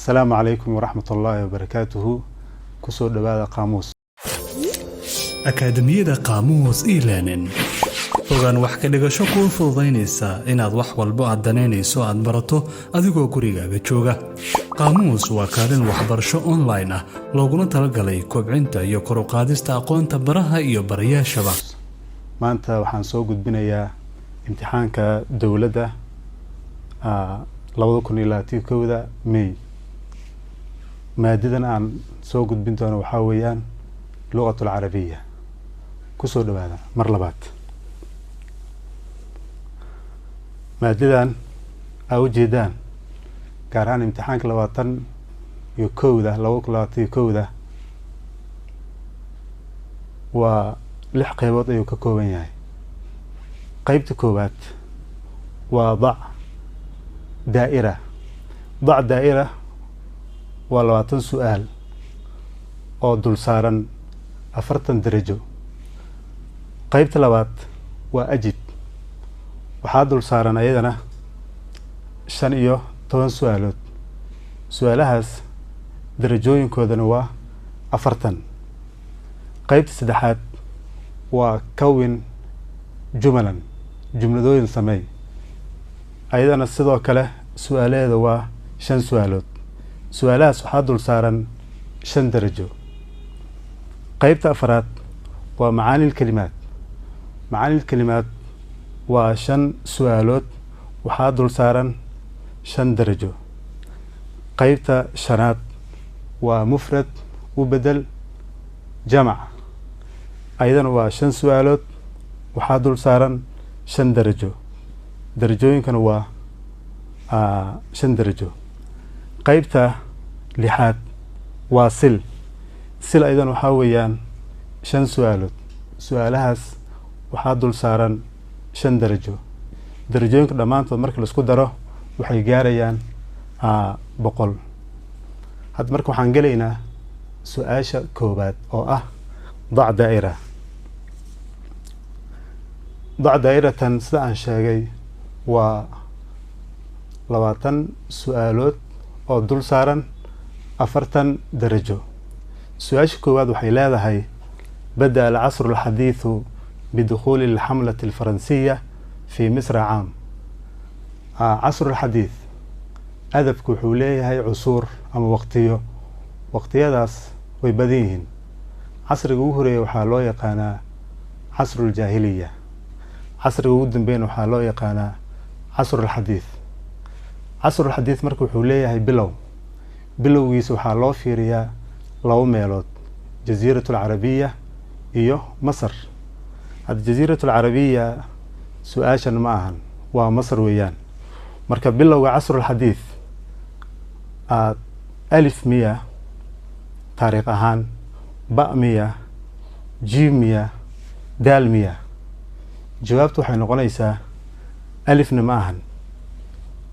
السلام عليكم ورحمة الله وبركاته. كسور دبادة قاموس أكاديمية قاموس إيلانين fogaan wax ka dhigasho ku fududaynaysa inaad wax walba aad danaynayso aad barato adigoo gurigaaga jooga. qaamuus waa kaalin waxbarasho online ah looguna talagalay kobcinta iyo kor u qaadista aqoonta baraha iyo barayaashaba. maanta waxaan soo gudbinayaa imtixaanka dawladda 2021 May. maadadan aan soo gudbin doono waxa weeyaan luqadda carabiga. kusoo dhawaada mar labaad. maadadan ay u jeedaan gaar ahaan imtixaanka 2021 waa 6 qaybood ayuu ka kooban yahay. qaybta koowaad waa dac daa'ira. dac daa'ira waa 20 su'aal oo dul saaran 40 darajo. qaybta labaad waa ajib. waxaa dul saaran ayadana 15 su'aalood. su'aalahaas darajooyinkoodana waa 40. qaybta saddexaad waa kawin jumalan jumladooyin samey. ayadana sidoo kale su'aalaheeda waa 5 su'aalood. su'aalahaas waxaa dul saaran 5 darajo. qaybta afraad waa macaani kalimaad. macaani kalimaad waa 5 su'aalood waxaa dul saaran 5 darajo. qaybta shanaad waa mufrad u bedel jamac. ayadana waa 5 su'aalood waxaa dul saaran 5 darajo. darajooyinkana waa 5 darajo. qaybta lixaad waa sil. sil ayadana waxaa weeyaan 5 su'aalood. su'aalahaas waxaa dul saaran 5 darajo. darajooyinka dhammaantood marka la isku daro waxay gaarayaan 100. hadda marka waxaan gelaynaa su'aasha koobaad oo ah dac daa'ira. dac daa'iratan sida aan sheegay waa 20 su'aalood oo dul saaran 40 darajo. su'aasha koowaad waxay leedahay بدأ العصر الحديث بدخول الحملة الفرنسية في مصر عام. عصر الحديث أدبك حوليه هاي عصور أما وقتيه داس ويبديهن. عصر جوهري وحالو يقانا عصر الجاهلية. عصر جودن بين وحالو يقانا عصر الحديث. عصر الحديث مركو حوليه هاي بلو ويسو حالو فيريا لو ميلود جزيرة العربية iyo Masar. hada jasiiratul Arabiya su'aashan ma ahan waa Masar weeyaan. marka bilowga casrul xadiis alif miya taariikh ahaan ba miya jim miya dal miya. jawaabtu waxay noqonaysaa alifna ma ahan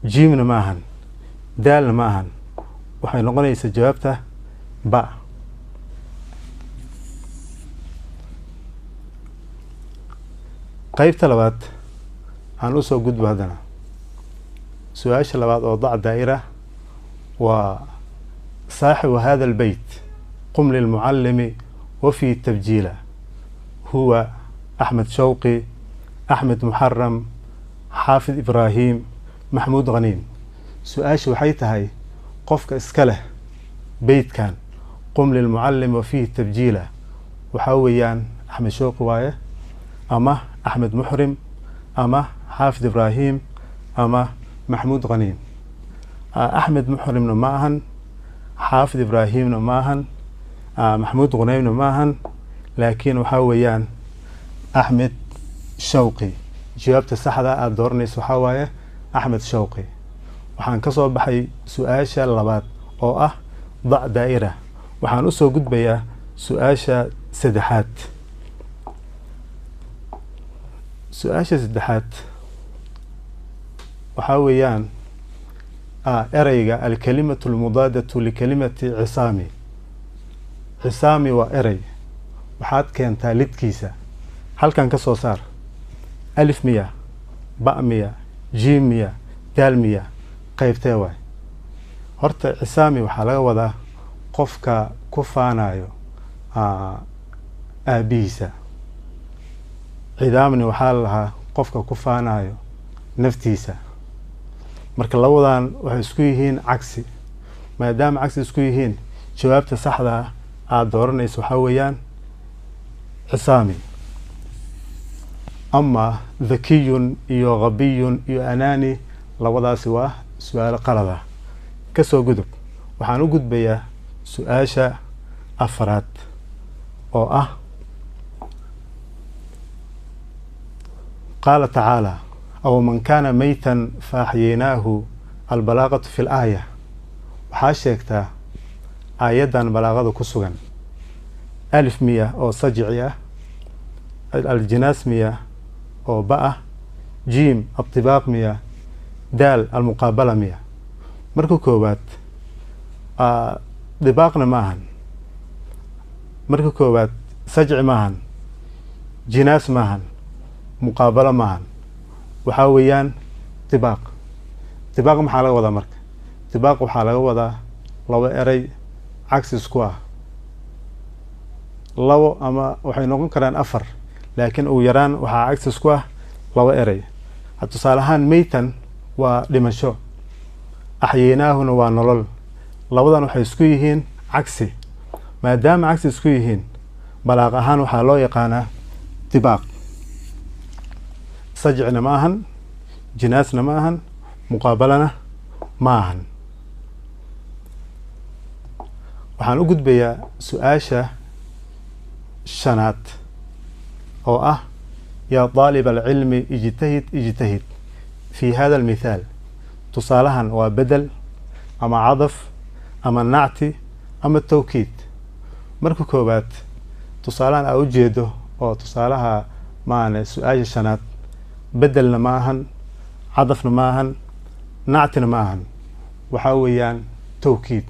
jimna ma ahan dalna ma ahan. waxay noqonaysaa jawaabta ba. qaybta labaad aan u soo gudbo hadana. su'aasha labaad oo dac daa'ira waa صاحب هذا البيت قم للمعلم وفي تبجيله هو أحمد شوقي أحمد محرم حافظ إبراهيم محمود غنيم. سؤاش وحيتهاي قفك اسكله بيت كان قم للمعلم وفيه تبجيله وحويان أحمد شوقي وايه أما أحمد محرم أما حافظ إبراهيم أما محمود غنيم. أحمد محرم نماهن حافظ إبراهيم نماهن محمود غنيم نماهن لكن وحويان أحمد شوقي. جوابت الصحة الدورنيس وحواية أحمد شوقي. وحان كسو بحي سؤاشا اللبات أو ضع دائرة. وحان أسو قد بيا سؤاشا سدحات. سؤاشا سدحات وحاويان إريغا الكلمة المضادة لكلمة عصامي. عصامي وإري وحاد كان تالت كيسا. هل كان كسو صار ألف مية باء مية جيم مية دال مية قيب تاوي horta cisaami waxaa laga wadaa qofka ku faanayo aabihiisa. cidaamni waxaa la lahaa qofka ku faanayo naftiisa. marka labadan waxay isku yihiin cagsi. maadaama cagsi isku yihiin, jawaabta saxda ah aad dooranayso waxaa weeyaan cisaami. ama dhakiyun iyo ghabiyun iyo anaani, labadaasi waa su-aalo qalad ah. kasoo gudub. waxaan u gudbayaa su-aasha afraad oo ah qaala tacaala aw man kaana maytan faaxyaynaahu albalaaqatu fi laaya. waxaa sheegtaa aayaddan balaaqada ku sugan alif miya oo sajici ah, aljinaas miya oo ba ah, jiim adibaaq miya, daal almuqaabala miya. marka koowaad dibaaqna maahan, marka koowaad sajci maahan, jinaas maahan, muqaabalo maahan, waxaa weeyaan dibaaq. dibaaq maxaa laga wadaa marka? dibaaq waxaa laga wadaa laba erey cagsi isku ah, labo ama waxay noqon karaan afar, laakiin ugu yaraan waxaa cagsi isku ah laba erey. tusaale ahaan maytan waa dhimasho, axyeynaahuna waa nolol. labadan waxay isku yihiin cagsi. maadaama cagsi isku yihiin, balaaq ahaan waxaa loo yaqaanaa dibaaq. sajcina ma ahan, jinaasna ma ahan, muqaabalana ma ahan. waxaan u gudbayaa su-aasha shanaad oo ah yaa daalib alcilmi ijtahid ijtahid fi hada almithaal. tusaalahan waa bedel ama cadaf ama nacti ama tawkiid. marka koowaad tusaalahan aa ujeedo oo tusaalaha maane su-aasha shanaad, bedelna ma ahan, cadafna ma ahan, nactina ma ahan, waxaa weeyaan tawkiid.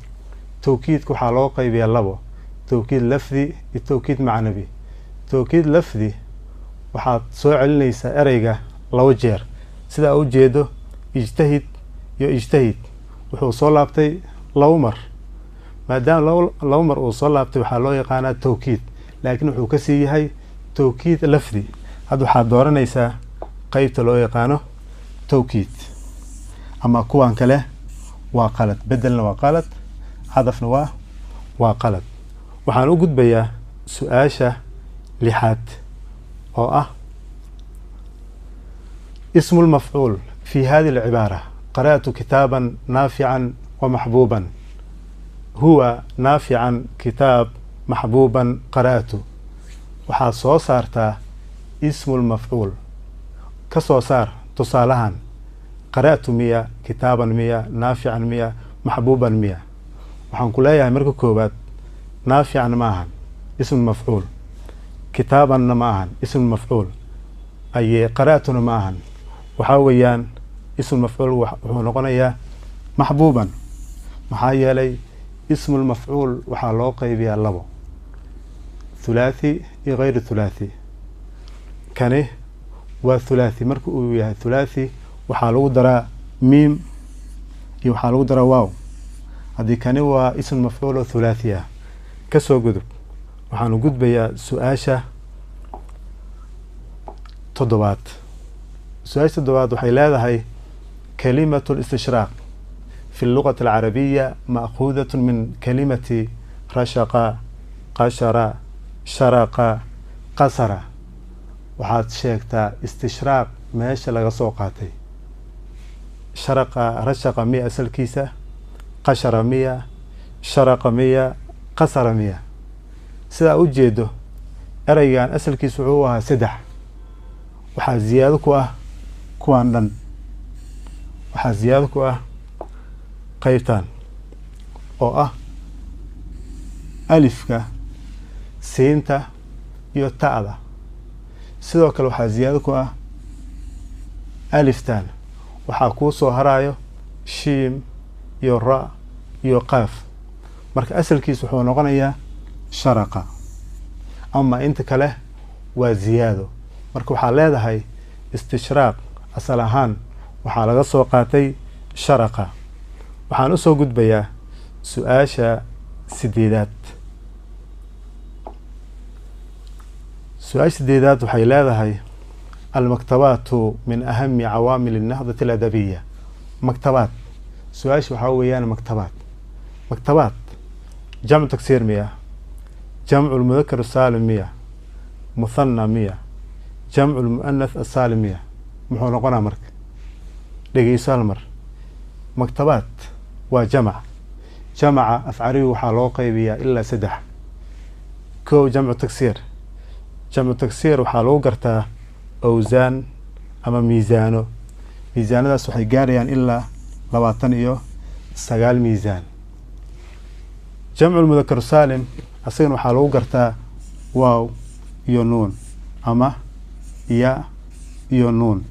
tawkiidka waxaa loo qaybiyaa labo: tawkiid lafdi iyo tawkiid macnabi. tawkiid lafdi waxaad soo celinaysaa ereyga labo jeer. sida aa ujeedo ijtahid iyo ijtahid wuxuu soo laabtay labo mar. maadaama labo mar uu soo laabtay waxaa loo yaqaanaa tawkiid, laakiin wuxuu kasii yahay tawkiid lafdi. hadda waxaad dooranaysaa qeybta loo yaqaano tawkiid. ama kuwan kale waa qalad. bedelna waa qalad, cadafna waa qalad. waxaan u gudbayaa su-aasha lixaad oo ah ismu lmafcuul fi hadi alcibaara. qara'tu kitaaban naafican wamaxbuuban. huwa naafican kitaab maxbuuban qara'tu. waxaad soo saartaa ismu lmafcuul. ka soo saar tusaalahan qara'tu miya, kitaaban miya, naafican miya, maxbuuban miya. waxaan ku leeyahay marka koowaad naafican ma ahan ismu mafcuul, kitaabanna ma ahan ismu mafcuul, aye qara'tuna ma ahan. waxaa weeyaan ismu mafcuul wuxuu noqonayaa maxbuuban. maxaa yeelay ismu lmafcuul waxaa loo qaybiyaa labo: thulaathi iyo gayru thulaathi. kani waa thulaathi. marka uu yahay thulaathi waxaa lagu daraa miim iyo waxaa lagu daraa waaw. haddii kani waa ismu mafcuul oo thulaathi ah. kasoo gudub. waxaanu gudbayaa su-aasha toddobaad. su-aasha toddobaad waxay leedahay kalimatu listishraaq fi lugati alcarabiya ma'khuudatun min kalimati rashaqa, qashara, sharaqa, qasara. waxaad sheegtaa istishraaq meesha laga soo qaatay. sharaqa rashaqa miya asalkiisa, qashara miya, sharaqa miya, qasara miya. sidaa u jeedo ereygan asalkiisa wuxuu ahaa 3. waxaa ziyaado ku ah kuwaan dhan. waxaa ziyaado ku ah qaybtan oo ah alifka, siinta iyo ta'da. sidoo kale waxaa ziyaado ku ah aliftan. waxaa kuu soo harayo shiim iyo ra iyo qaaf. marka asalkiisa wuxuu noqonayaa sharaqa. ama inta kale waa ziyaado. marka waxaa leedahay istishraaq asal ahaan waxaa laga soo qaatay sharaqa. waxaan usoo gudbayaa su-aasha sideedaad. su-aasha sideedaad waxay leedahay almaktabaatu min ahami cawaamil الnahdati الadabiya. maktabaad, su-aasha waxaa weeyaan maktabaad jamcu taksiir miya, jamcu lmudakar asaalim miya, muthana miya, jamcu lmu'anath asaalim miya? muxuu noqonaa marka? dhegeyso hal mar. maktabaad waa jamaca afcariga waxaa loo qaybiyaa ilaa 3. kow, jamcu taksiir waxaa lagu gartaa awsaan ama miisaano. miisaanadaas waxay gaarayaan ilaa 29 miisaan. jamcu lmudakar saalim asagana waxaa lagu gartaa waaw iyo nuun ama ya iyo nuun.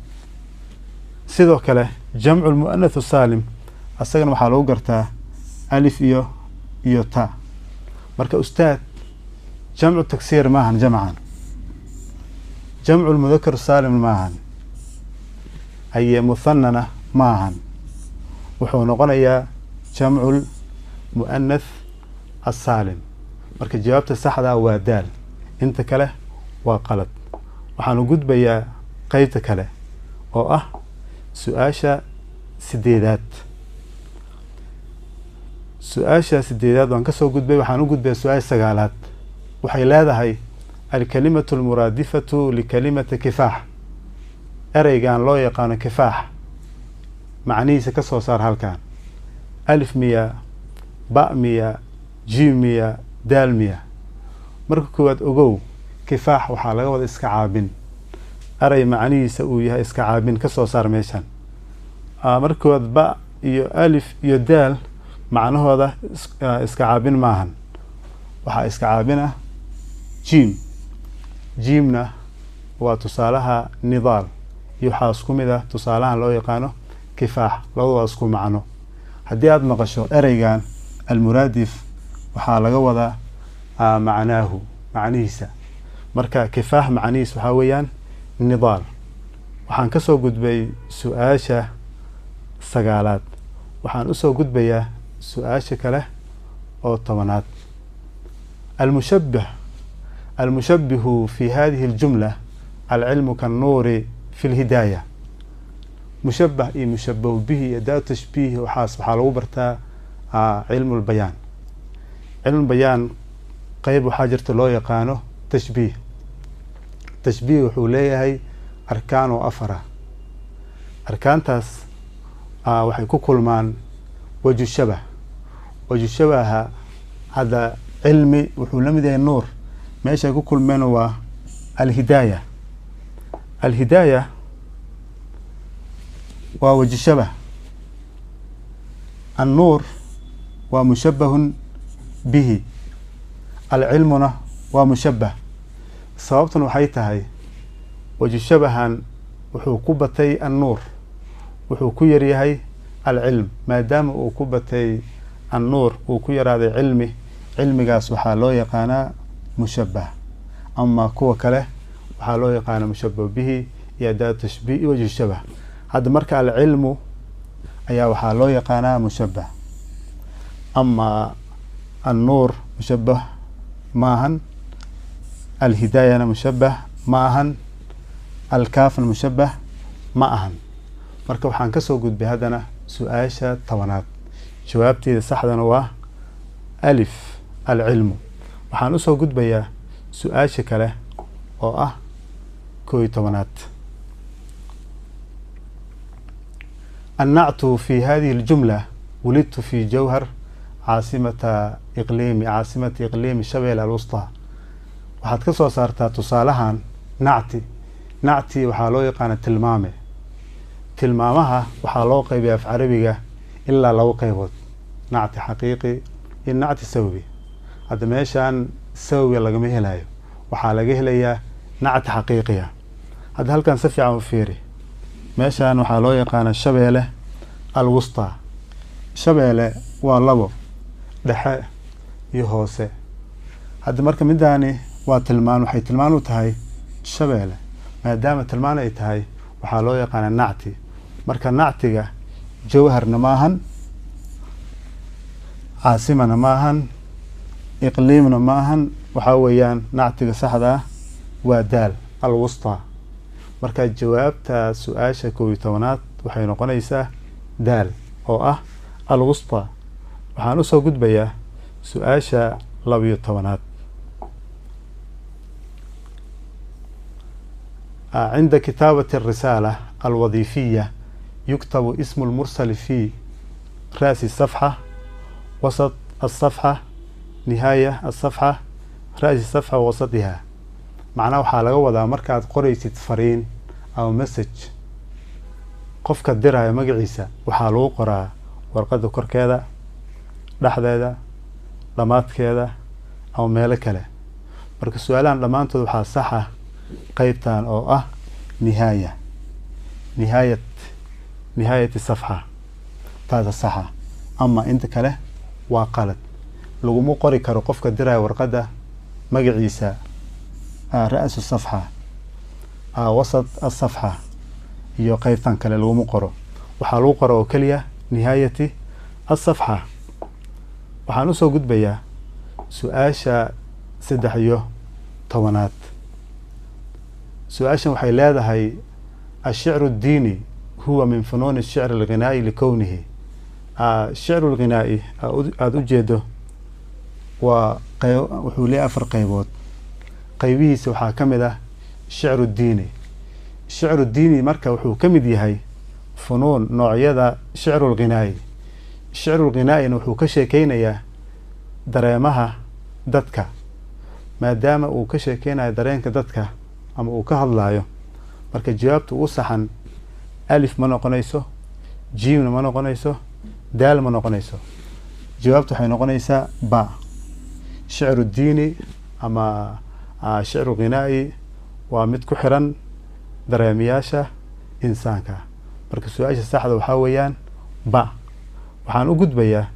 sidoo kale jamcu lmu'anath saalim asagana waxaa lagu gartaa alif iyo ta. marka ustaad, jamcu taksiir maahan jamcan, jamcu lmudakar saalim maahan, haye muthanana maahan. wuxuu noqonayaa jamcu lmu'anath asaalim. marka jawaabta saxdaa waa daal, inta kale waa qalad. waxaanu gudbayaa qeybta kale oo ah su-aasha sideedaad. su-aasha sideedaad waan kasoo gudbay. waxaan u gudbaya su-aasha sagaalaad. waxay leedahay alkalimatu almuraadifatu likalimati kifaax. ereygan loo yaqaano kifaax macnihiisa ka soo saar halkan. alif miya, ba miya, jiim miya, daal miya? marka koowaad ogow, kifaax waxaa laga wada iska caabin. erey macnihiisa uu yahay iska caabin ka soo saar meeshan. marka koowaad ba iyo alif iyo daal macnahooda iska caabin maahan. waxaa iska caabina jiimna waa tusaalaha nidaal iyo waxaa isku mid ah tusaalahan loo yaqaano kifaax. labadooda isku macno. haddii aada maqasho ereygan almuraadif waxaa laga wadaa macnaahu, macnihiisa. marka kifaax macnihiis waxaa weeyaan nidaal. waxaan kasoo gudbay su-aasha sagaalaad. waxaan usoo gudbayaa su-aasha kale oo 10aad. almushabihu fi hadihi اljumla alcilmu kannuuri fi lhidaaya. mushabah iyo mushabahu bihi iyo daa tashbiih waxaa lagu bartaa cilmu lbayaan. cilmu bayaan qeyb waxaa jirta loo yaqaano tashbiih. tashbiih wuxuu leeyahay arkaan oo 4. arkaantaas waxay ku kulmaan waju shabah. waju shabaha hadda cilmi wuxuu la mid yahay nuur. meeshay ku kulmeen waa alhidaaya. alhidaaya waa waju shabah. annuur waa mushabahun bihi. alcilmuna waa mushabah. sababtan waxay tahay waju shabahan wuxuu ku batay annuur, wuxuu ku yaryahay alcilm. maadaama uu ku batay annuur uu ku yaraaday cilmi, cilmigaas waxaa loo yaqaanaa mushabah. ama kuwa kale waxaa loo yaqaana mushabah bihi iyo daa tashbiih iyo waju shabah. hadda marka alcilmu ayaa waxaa loo yaqaanaa mushabah. ama annuur mushabah maahan, alhidaayana mushabah ma ahan, alkaafna mushabah ma ahan. marka waxaan kasoo gudbay haddana su-aasha 10aad. jawaabteeda saxdana waa alif, alcilmu. waxaan usoo gudbayaa su-aasha kale oo ah 11aad. annactu fi hadihi اljumla wulidtu fi jawhar caasimati iqliimi shabeel alwusطى. waxaad ka soo saartaa tusaalahan nacti waxaa loo yaqaana tilmaame. tilmaamaha waxaa loo qaybiya af carabiga ilaa 2 qaybood, nacti xaqiiqi iyo nacti sababi. hadda meeshaan sababiga lagama helayo, waxaa laga helayaa nacti xaqiiqiya. hadda halkan si fiican u fiiri. meeshaan waxaa loo yaqaana shabeele alwusطى. shabeele waa 2, dhexe iyo hoose. hadda marka midaani waa tilmaan. waxay tilmaan u tahay shabeele. maadaama tilmaan ay tahay waxaa loo yaqaana nacti. marka nactiga jawharna maahan, caasimana ma ahan, iqliimna ma ahan. waxaa weeyaan nactiga saxda ah waa daal alwustaa. marka jawaabta su-aasha 11aad waxay noqonaysaa daal oo ah alwustaa. waxaan usoo gudbayaa su-aasha 12aad. عند كتابة الرسالة الوظيفية يكتب اسم المرسل في رأس الصفحة، وسط الصفحة، نهاية الصفحة، رأس الصفحة ووسطها. معناه waxaa laga wadaa markaad qoraysid fariin ama message qofka diraya magaciisa waxaa lagu qoraa warqada korkeeda, dhexdeeda, dhamaadkeeda ama meelo kale. marka su'aalahan dhamaantood waxaa sax ah qaybtan oo ah nihaaya, nihaayat safxa taada saxa. ama inta kale waa qalad. laguma qori karo qofka diraya warqada magaciisa رأس الصفحة وسط الصفحة iyo qaybtan kale laguma qoro. waxaa lagu qoro oo kaliya nihaayati الصفحة. waxaan usoo gudbayaa su-aasha 13aad. su-aashan waxay leedahay الشعر الديني هو من فنون الشعر الغنائي لكونه. الشعر الغنائي aad ujeedo wuxuu leeyahay 4 qaybood. qaybihiisa waxaa ka mid ah shicru diini. shicru diini marka wuxuu ka mid yahay funuun noocyada shicru lghinaa'i. shicru lghinaa'ina wuxuu ka sheekeynayaa dareemaha dadka. maadaama uu ka sheekeynayo dareenka dadka ama uu ka hadlayo, marka jawaabta ugu saxan alif ma noqonayso, jiimna ma noqonayso, daal ma noqonayso. jawaabta waxay noqonaysaa ba. shicru diini ama shicru ghinaa'i waa mid ku xiran dareemiyaasha insaanka. marka su-aasha saxda waxaa weeyaan ba. waxaan u gudbayaa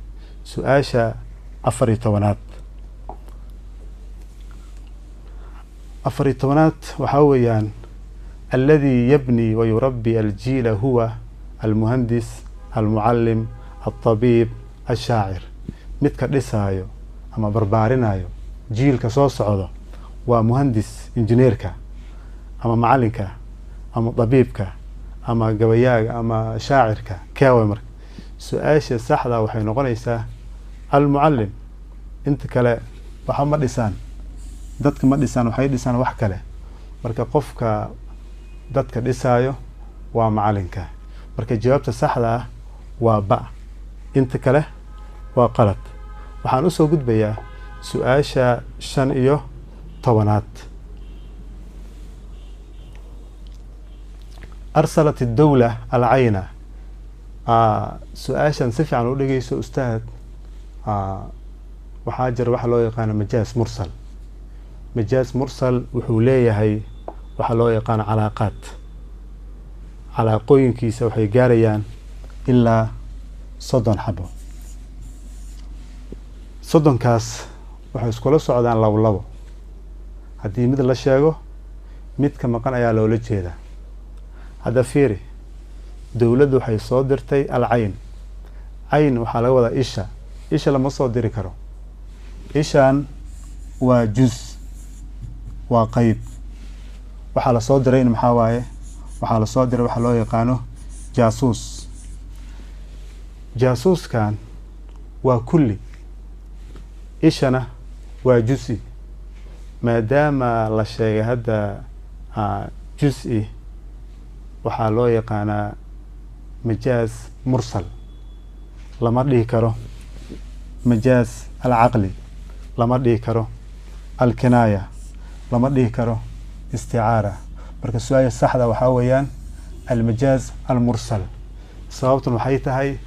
su-aasha 14aad. 14aad waxaa weeyaan الذي يبني ويربي الجيل هو المهندس المعلم الطبيب الشاعر. midka dhisaayo ama barbaarinayo jiilka soo socdo waa muhandis, injineerka ama macalinka ama dabiibka ama gabayaaga ama shaacirka. keewa marka su-aasha saxda waxay noqonaysaa almucallim. inta kale waxa ma dhisaan, dadka ma dhisaan, waxay dhisaan wax kale. marka qofka dadka dhisaayo waa macalinka. marka jawaabta saxda ah waa ba. inta kale waa qalad. waxaan usoo gudbayaa su-aasha 15aad. أرسلت الدولة العين. su-aashan si fiican u dhegeyso ustaad. waxaa jira waxa loo yaqaano majaas mursal. majaas mursal wuxuu leeyahay waxa loo yaqaano calaaqaad. calaaqooyinkiisa waxay gaarayaan ilaa 30 xabo. 30kaas waxay iskula socdaan labo. haddii mid la sheego midka maqan ayaa loola jeedaa. hadda fiiri, dowladdu waxay soo dirtay alcayn. cayn waxaa laga wadaa isha. isha lama soo diri karo. ishaan waa juz, waa qayb. waxaa lasoo dirayna maxaa waaye? waxaa lasoo diray waxa loo yaqaano jaasuus. jaasuuskan waa kulli, ishana waa juzi. maadaama la sheegay hadda juzi, waxaa loo yaqaanaa majaaz mursal. lama dhihi karo majaaz alcaqli, lama dhihi karo alkinaaya, lama dhihi karo isticaara. marka su-aasha saxda waxaa weeyaan almajaaz almursal. sababtan waxay tahay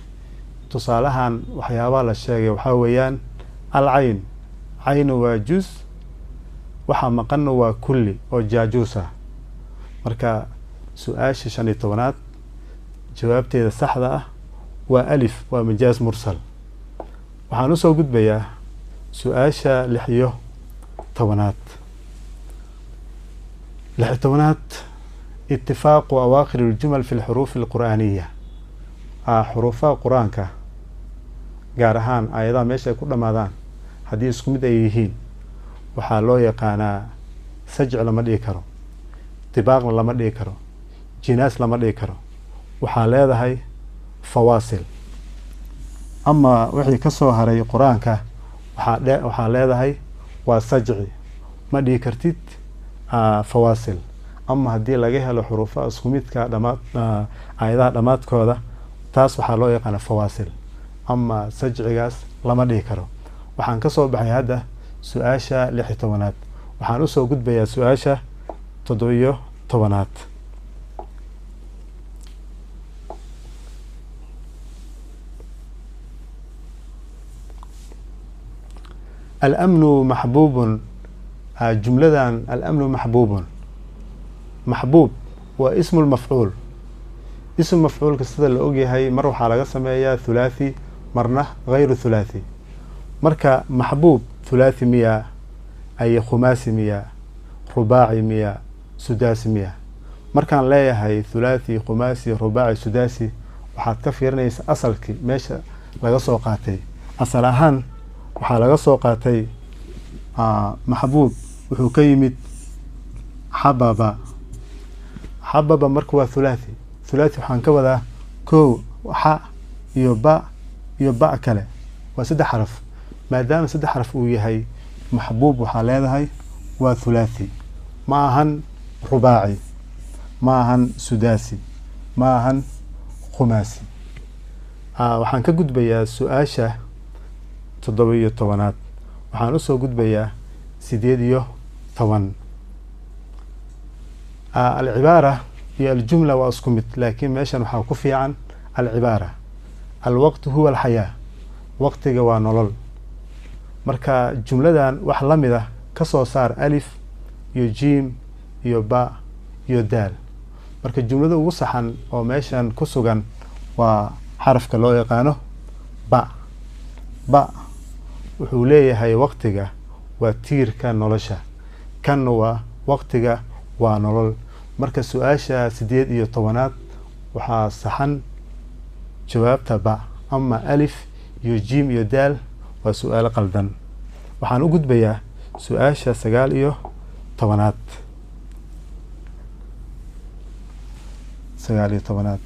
tusaalahan waxyaabaha la sheegay waxaa weeyaan alcayn. caynu waa juz, waxaa maqanna waa kulli oo jaajuusa. marka su-aasha 15aad jawaabteeda saxda ah waa alif, waa majaaz mursal. waxaan usoo gudbayaa su-aasha 16aad. 16aad اتفاق أواخر الجمل في الحروف القرآنية. حروفها قرآنك gaar ahaan aayadaha meesha ay ku dhammaadaan haddii isku mid ay yihiin waxaa loo yaqaanaa sajc lama dhihi karo, dibaaqna lama dhihi karo, jinaas lama dhihi karo, waxaa leedahay fawaasil. ama wixii ka soo haray qur-aanka waxaa leedahay waa sajci, ma dhihi kartid fawaasil. ama haddii laga helo xuruufa isku midka aayadaha dhammaadkooda taas waxaa loo yaqaana fawaasil. ama sajcigaas lama dhihi karo. waxaan ka soo baxay hadda su-aasha 16aad. waxaan usoo gudbayaa su-aasha 17aad. الأمن محبوب. جملة الأمن محبوب. محبوب واسم المفعول. اسم المفعول كسيدة اللي هي مرة حالة سمية ثلاثي مرة غير ثلاثي. مركا محبوب ثلاثي 100 أي خماسي 100 رباعي 100 سداسي 100. مركا لا هي ثلاثي خماسي رباعي سداسي waxaad ka fiirinaysa asalkii meesha laga soo qaatay. asal ahaan waxaa laga soo qaatay maxbuub wuxuu ka yimid xababa. xababa marka waa thulathi. thulathi waxaan ka wadaa kow xa iyo ba kale waa 3 xaraf. maadaama 3 xaraf uu yahay maxbuub waxaa leedahay waa thulathi, ma ahan rubaaci, ma ahan sudaasi, ma ahan خماسي. waxaan ka gudbayaa su-aasha 17aad. waxaan usoo gudbayaa 18. العبارة هي الجملة واسكمت لكن meeshan waxaa ku fiican العبارة. الوقت هو الحياة. waqtiga waa nolol. marka jumladan wax la mid ah ka soo saar alif iyo jiim iyo ba iyo daal. marka jumlada ugu saxan oo meeshan ku sugan waa xarafka loo yaqaano ba. wuxuu leeyahay waqtiga waa tiirka nolosha, kan waa waqtiga waa nolol. marka su-aasha 18aad waxaa saxan jawaabta ba. ama alif iyo jiim iyo daal waa su-aal qaldan. waxaan u gudbayaa su-aasha 19aad. 19.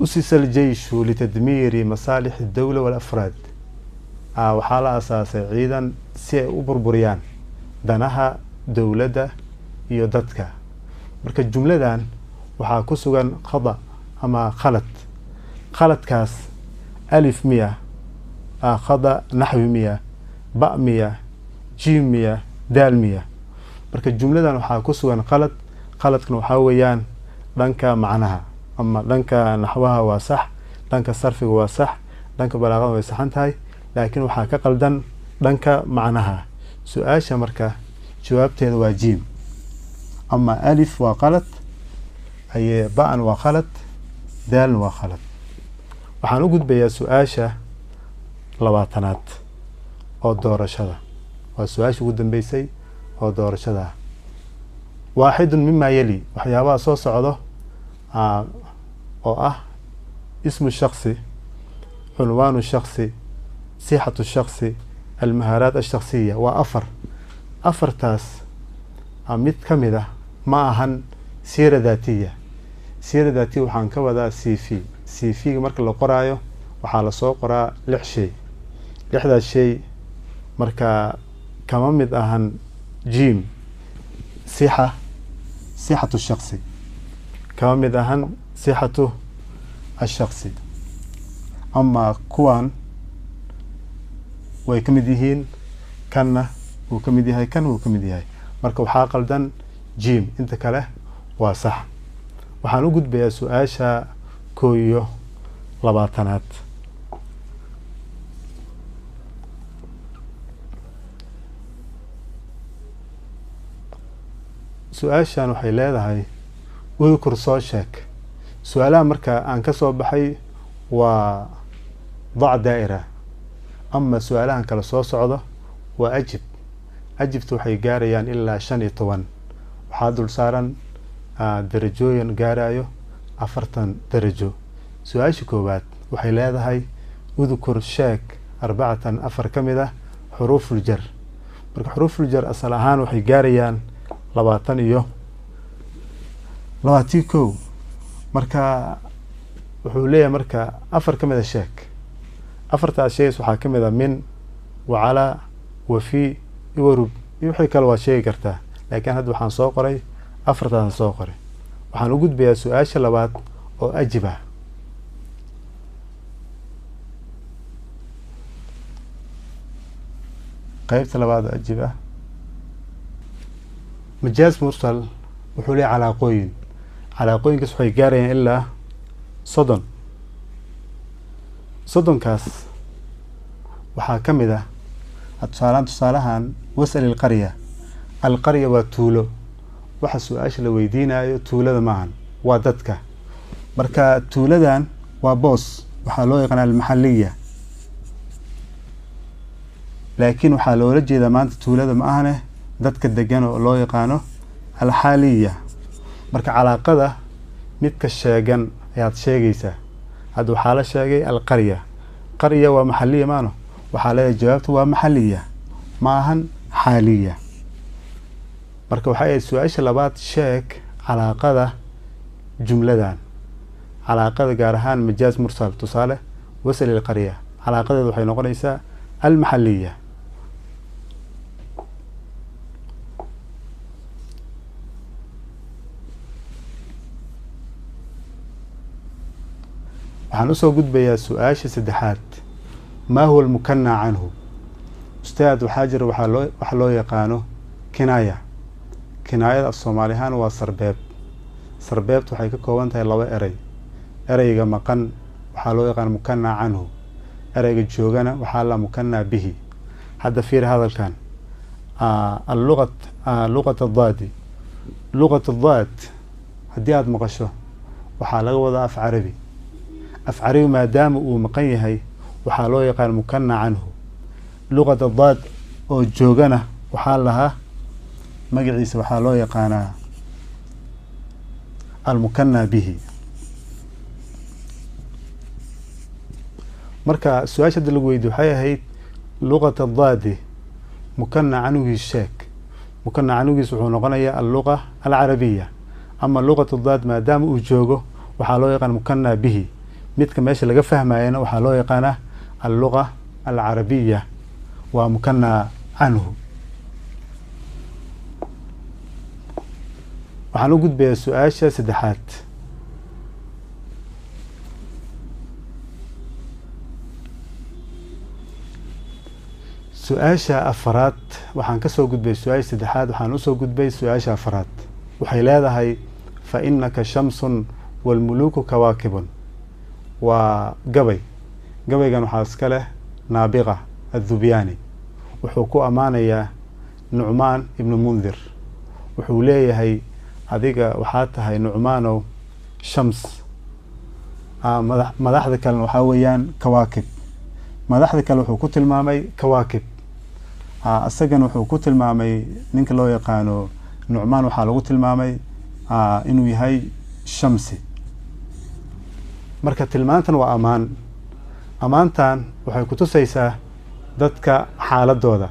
أسس الجيش لتدمير مصالح الدولة والأفراد. waxaa la asaasay ciidan si ay u burburiyaan danaha dowladda iyo dadka. marka jumladan waxaa ku sugan khada ama khalad. khaladkaas alif 100 khada naxwi 100 ba 100 jiim 100 daal 100. marka jumladan waxaa ku sugan khalad. khaladkana waxaa weeyaan dhanka macnaha ama dhanka naxwaha waa sax, dhanka sarfiga waa sax, dhanka balaaqada way saxan tahay, laakiin waxaa ka qaldan dhanka macnaha. su-aasha marka jawaabteeda waa jiim. ama alif waa qalad, aye ba-an waa khalad, daalna waa khalad. waxaan u gudbayaa su-aasha 20aad oo doorashada. waa su-aasha ugu dambeysay oo doorashada. waaxid mima yali waxyaabaha soo socdo oo ah ismu shakhsi, cunwaanu shakhsi, sixatu shakhsi, almahaaraat alshakhsiya. waa 4. 4taas mid ka mid ah ma ahan siira daatiya. siira daatiya waxaan ka wadaa cv. cv-ga marka la qoraayo waxaa lasoo qoraa 6 shay. 6daas shay marka kama mid ahan jiim sixatu shakhsi, kama mid ahan sixatu ashakhsi. ama kuwan way ka mid yihiin, kanna wuu ka mid yahay, kan wuu ka mid yahay. marka waxaa qaldan jiim, inta kale waa sax. waxaan u gudbayaa su-aasha 21aad. su-aashan waxay leedahay udkur soo sheeg. su-aalaha marka aan ka soo baxay waa dac daa'ira. ama su-aalahan kale soo socdo waa ajib. ajibta waxay gaarayaan ilaa 15. waxaa dul saaran darajooyin gaarayo 40 darajo. su-aasha koowaad waxay leedahay udkur sheeg 4 afar ka mid ah xuruuful jar. marka xuruuful jar asal ahaan waxay gaarayaan 21. marka wuxuu leeyahay marka afar ka mid ah sheeg. afartaas shay waxaa ka mid ah min wacala wafi iwarub iyo wixii kale waa sheegi kartaa, laakiin hadda waxaan soo qoray afartaas soo qoray. waxaan u gudbayaa su-aasha labaad oo ajib ah. qaybta labaad oo ajib ah. majaaz mursal wuxuu leeyahay calaaqooyin. calaaqooyinkaas waxay gaarayaan ilaa 30. 30kaas waxaa ka mid ah tusaalahan wasal ilqarya. alqarya waa tuulo. waxa su-aasha la weydiinayo tuulada maahan, waa dadka. marka tuuladan waa boos, waxaa loo yaqaana almaxaliya, laakiin waxaa loola jeedaa maanta tuulada ma ahane dadka degan oo loo yaqaano alxaaliya. marka calaaqada midka sheegan ayaad sheegaysaa. hadda waxaa la sheegay alqarya. qarya waa maxaliya maano, waxaa leedahay jawaabtu waa maxaliya ma ahan xaaliya. marka waxay ahayd su-aasha labaad sheeg calaaqada jumladan. calaaqada gaar ahaan majaaz mursal, tusaale wasal ilqarya, calaaqadeeda waxay noqonaysaa almaxaliya. waxaan usoo gudbayaa su-aasha saddexaad. maa huwa almukana canhu. ustaad waxaa jira waxa loo yaqaano kinaaya. kinaayada af soomaali ahaan waa sarbeeb. sarbeebtu waxay ka kooban tahay 2 erey. ereyga maqan waxaa loo yaqaana mukana canhu, ereyga joogana waxaa la mukana bihi. hadda fiir hadalkan luqat addaadi. luqat addaad haddii aada maqasho waxaa laga wadaa af carabi. af carabi maadaama uu maqan yahay waxaa loo yaqaan mukana canhu. luqat addaad oo joogana waxaa lahaa magaciisa waxaa loo yaqaanaa almukana bihi. marka su-aasha hadda lagu weydiye waxay ahayd luqat addaadi mukana canhugiis sheeg. mukana canhugiis wuxuu noqonayaa alluqa alcarabiya. ama luqat addaad maadaama uu joogo waxaa loo yaqaan mukana bihi. midka meesha laga fahmayana waxaa loo yaqaanaa alluqa alcarabiya waa mukana canhu. waxaan u gudbayaa su-aasha saddexaad. su-aasha afaraad waxaan kasoo gudbay su-aasha saddexaad, waxaan usoo gudbay su-aasha afaraad. waxay leedahay fa inaka shamsun walmuluuku kawaakibun. waa gabay. gabaygan waxaa iska leh naabiqa addubyaani. wuxuu ku ammaanayaa nucmaan ibnu mundir. wuxuu leeyahay adiga waxaa tahay nucmaanow shams. madaxda kalena waxaa weeyaan kawaakib. madaxda kale wuxuu ku tilmaamay kawaakib. isagan wuxuu ku tilmaamay ninka loo yaqaano nucmaan waxaa lagu tilmaamay inuu yahay shamsi. marka tilmaantan waa ammaan. ammaantan waxay ku tusaysaa dadka xaaladooda.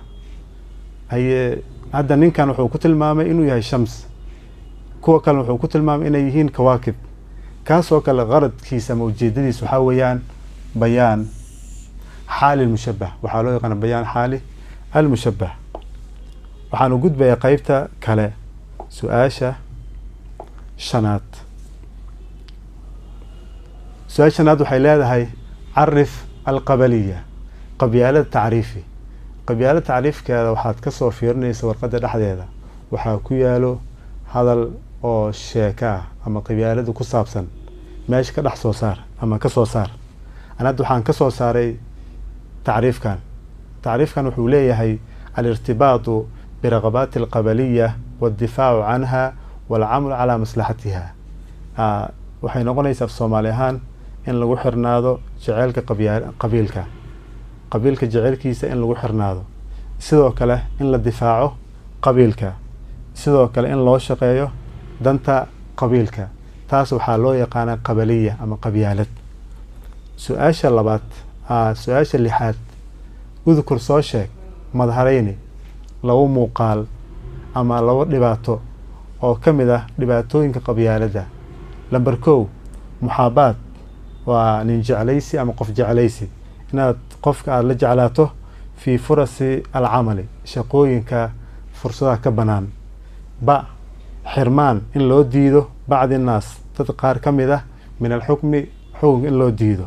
hadda ninkan wuxuu ku tilmaamay inuu yahay shams. kuwa kale wuxuu ku tilmaamay inay yihiin kawaakib. kaasoo kale qaradkiisa ama ujeedadiisa waxaa weeyaan bayaan xaali almushabbah. waxaa loo yaqaana bayaan xaali almushabbah. waxaan u gudbayaa qaybta kale su-aasha shanaad. su-aasha shanaad waxay leedahay carif alqabaliya. qabyaalada tacriifi. qabyaalada tacriifkeeda waxaad kasoo fiirinaysa warqadda dhexdeeda. waxaa ku yaalo hadal oo sheeka ah ama qabyaalada ku saabsan. meesha ka dhex soo saar ama ka soo saar. hadda waxaan ka soo saaray tacriifkan. tacriifkan wuxuu leeyahay alirtibaatu biraqabaati alqabaliya waاddifaacu canha waalcamalu calaa maslaxatiha. waxay noqonaysaa af soomaali ahaan in lagu xirnaado jeceelka qabiilka. qabiilka jeceelkiisa in lagu xirnaado. sidoo kale in la difaaco qabiilka. sidoo kale in loo shaqeeyo danta qabiilka. taas waxaa loo yaqaanaa qabaliya ama qabyaalad. su-aasha labaad su-aasha lixaad udkur soo sheeg madharayni laba muuqaal ama laba dhibaato oo ka mid ah dhibaatooyinka qabyaaladda. lamber 1 muxaabaad waa nin jeclaysi ama qof jeclaysi, inaad qofka aada la jeclaato fii furasi alcamali shaqooyinka fursadaha ka bannaan. ba xirmaan in loo diido bacdi naas dad qaar ka mid ah min alxukmi xukunka in loo diido.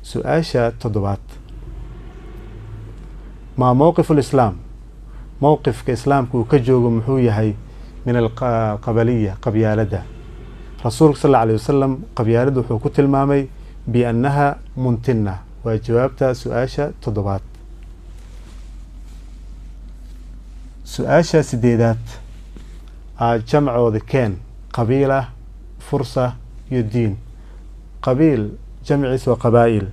su-aasha 7 maa mowqifu lislaam mowqifka islaamka uu ka joogo muxuu yahay min alqabaliya qabyaaladda. rasuulka sal alla alay wasalam qabyaaladda wuxuu ku tilmaamay biannaha muntina. waa jawaabta su-aasha 7. su-aasha 8 jamcooda keen qabiila fursa iyo diin. qabiil jamciis waa qabaa'il,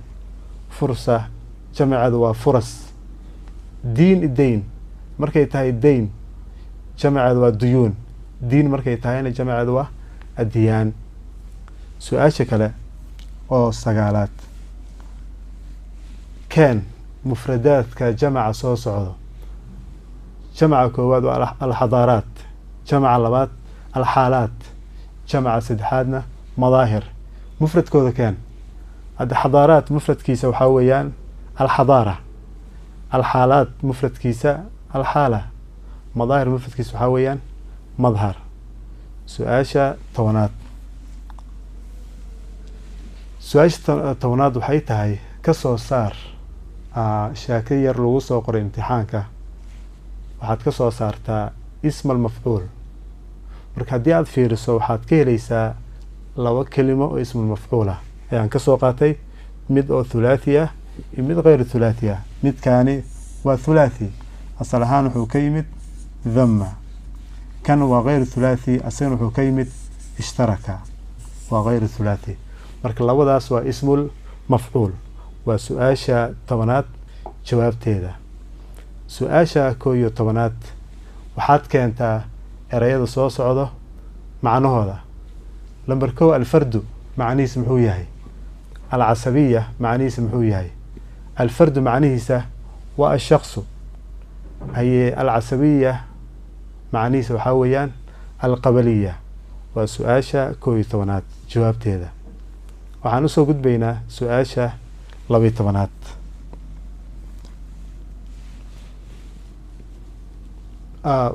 fursa jamceeda waa furas, diin dayn markay tahay dayn jamceeda waa duyuun, diin markay tahayna jamceeda waa addiyaan. su-aasha kale oo 9 keen mufradaadka jamca soo socdo. jamca koowaad waa alxadaaraat, jamca labaad alxaalaat, jamca saddexaadna madaahir. mufradkooda keen. hadda xadaaraat mufradkiisa waxaa weeyaan alxadaara, alxaalaat mufradkiisa alxaala, madaahir mufradkiisa waxaa weeyaan madhar. su-aasha 10 su-aasha 10 waxay tahay ka soo saar shaako yar lagu soo qoray imtixaanka. waxaad ka soo saartaa isma almafcuul. marka haddii aada fiiriso waxaad ka helaysaa 2 kelimo oo ismulmafcuul ah ayaan ka soo qaatay, mid oo thulaathi ah iyo mid kayru thulaathi ah. midkaani waa thulaathi, asal ahaan wuxuu ka yimid dhamma. kan waa kayru thulaathi, asagana wuxuu ka yimid ishtaraka, waa kayru thulaathi. marka labadaas waa ismul mafcuul. waa su-aasha 10aad jawaabteeda. su-aasha 11aad waxaad keentaa ereyada soo socdo macnahooda. lamber 1 alfardu macnihiisa muxuu yahay? alcasabiya macnihiisa muxuu yahay? alfardu macnihiisa waa ashaksu. haye alcasabiya macnihiisa waxaa weeyaan alqabaliya. waa su-aasha 11aad jawaabteeda. waxaan usoo gudbaynaa su-aasha 12aad.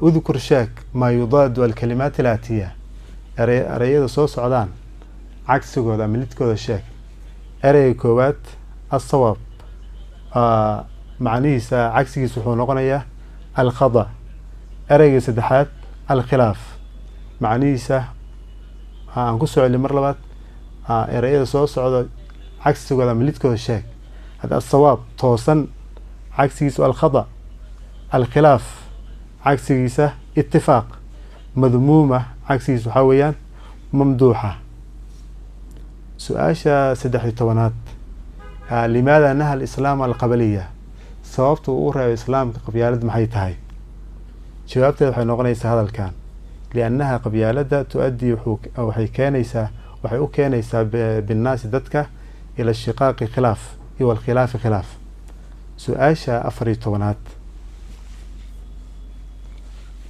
udkur sheeg maa yudaadu alkalimaat alaatiya. ereyada soo socdaan cagsigooda ama lidkooda sheeg. ereyga koowaad asawaab, macnihiisa cagsigiisa wuxuu noqonayaa alkhada. ereyga saddexaad alkhilaaf, macnihiisa aan ku soo celi mar labaad. ereyada soo socda cagsigooda ama lidkooda sheeg. hadda asawaab toosan cagsigiisa alkhada. alkhilaaf cagsigiisa itifaaq. madmuuma cagsigiisa waxaa weeyaan mamduuxa. su-aasha 13aad limaada naha alislaam alqabaliya. sababta uu u reebo islaamka qabyaalada maxay tahay? jawaabteeda waxay noqonaysaa hadalkan liannaha qabyaalada tu-adii waxay u keenaysaa binnaasi dadka ila shiqaaqi khilaaf iyo walkhilaafi khilaaf. su-aasha 14aad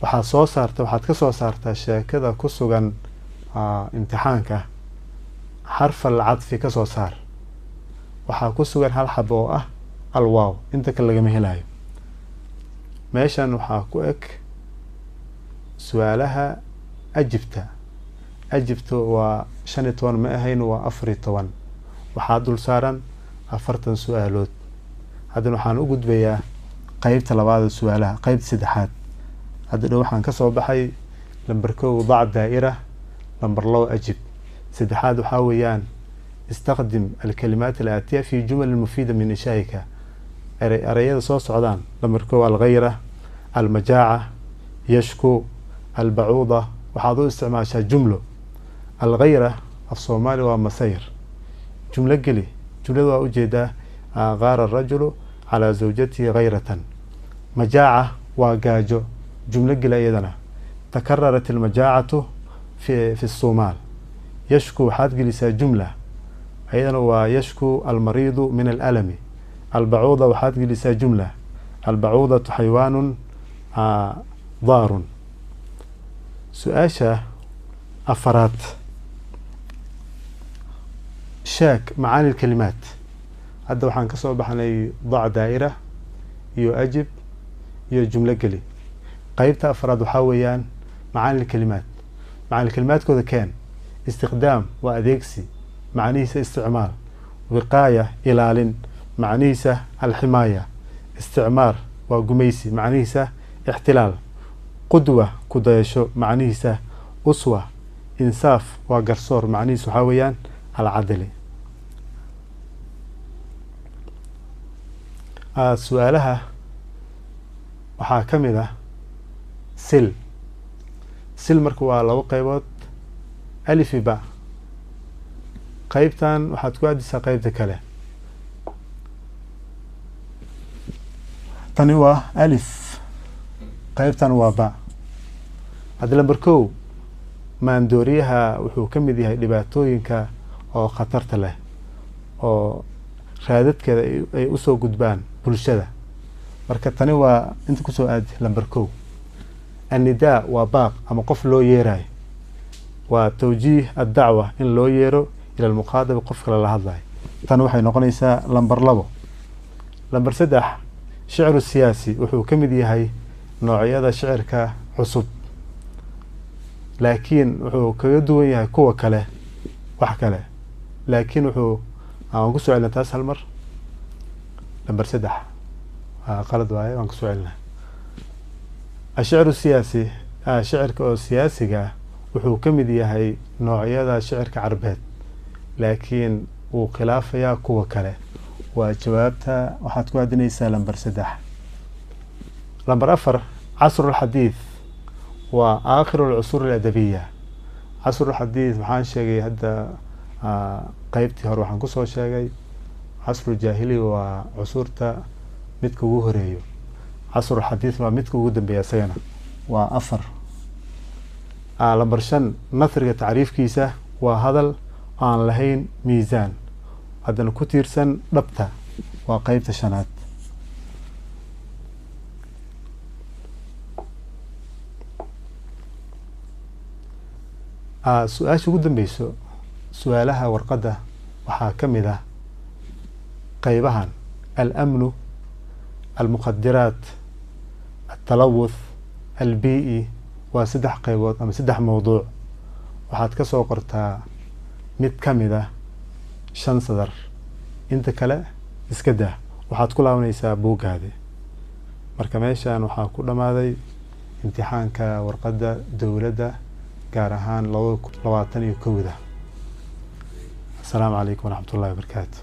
waxaad ka soo saartaa sheekada ku sugan imtixaanka xarfal cadfi ka soo saar. waxaa ku sugan hal xabo oo ah alwaaw, inta kale lagama helayo. meeshan waxaa ku eg su-aalaha ajibta. ajibta waa 15 ma ahayn, waa 14. waxaa dul saaran 40 su-aalood. haddana waxaan u gudbayaa qeybta labaad su-aalaha, qeybta 3aad. hadda dhow waxaan ka soo baxay lamber 1 dac daa'ira, lamber 2 ajib. 3aad waxaa weeyaan istaqdim alkalimaat alaatiya fi jumal mufiida min inshaa'ika. ereyada soo socdaan lamber 1 alghayra, almajaaca, yashku, albacuuda. waxaad u isticmaashaa jumlo. alghayra af soomaali waa masayr. jumlo geli. jumlada waa ujeedaa qaara arajulu calaa zawjatihi ghayratan. majaaca waa gaajo. jumlo geli iyadana takararat almajaacatu fi الصومال. yashku waxaad gelisaa jumla أيضا ويشكو المريض من الألم. البعوضة waxaad gelisaa jumla. البعوضة حيوان ضار. سؤاشا أفراد شاك معاني الكلمات. هذا waxaan kasoo baxnay ضع دائرة iyo أجب iyo جملة قلي. قيبتا أفراد waxaa weeyaan معاني الكلمات. معاني الكلمات كودا كان استخدام وأديكسي معنيسة استعمال. وقاية إلال معنيسة الحماية. استعمار وقميسي معنيسة احتلال. قدوة كدايشو معنيسة أسوة. إنصاف وقرصور معنيسة حاويان العدل. سؤالها وحاكمة سل. سل مركوا لو قيبات ألف باء. قيبتان وحتكون عدسة قيبت كلا. تنوى ألف قيبتان وباء. هذا لبركو ما ندوريها وحو كمديها لباتوينكا أو خطرت له أو شهادت كذا أي أسو قدبان بلشدة. marka tani waa inta ku soo aadi lambar 2. النداء وباق أما قف لو يراي وتوجيه الدعوة إن لو يرو إلى المقادة قف كلا لهذا. تani waxay noqonaysaa lambar 2. lambar 3 شعر السياسي wuxuu kamid yahay noocyada shicirka cusub laakiin wuxuu kaga duwan yahay kuwa kale wax kale laakiin wuxuu aan ku soo celin taas hal mar lambar 3 qalad waaye waan ku soo celinaa. الشعر السياسي شعرك أو سياسي wuxuu kamid yahay noocyada shicirka carbeed laakiin uu khilaafaya kuwa kale. waa jawaabta waxaad ku adinaysaa lambar 3. lambar 4 عصر الحديث وآخر العصور الأدبية. عصر الحديث waxaan sheegay hadda qaybtii hore waxaan ku soo sheegay عصر الجاهلي waa cusurta midka ugu horeeyo. عصر الحديث waa midka ugu dambeeya sayana waa 4. lambar 5 nasriga tacriifkiisa waa hadal aan lahayn miisaan haddana ku tiirsan dhabta waa qaybta 5aad. su-aasha ugu dambeyso su-aalaha warqadda waxaa ka mid ah qaybahan الأمن المخدرات التلوث البيئي وسدح قيبوت أما سدح موضوع waxaad ka soo qortaa mid kamid ah 5 sadar inta kale iska daa waxaad ku laabanaysaa buugaade. marka meeshan waxaa ku dhamaaday imtixaanka warqadda dawladda gaar ahaan 2021. السلام عليكم ورحمة الله وبركاته.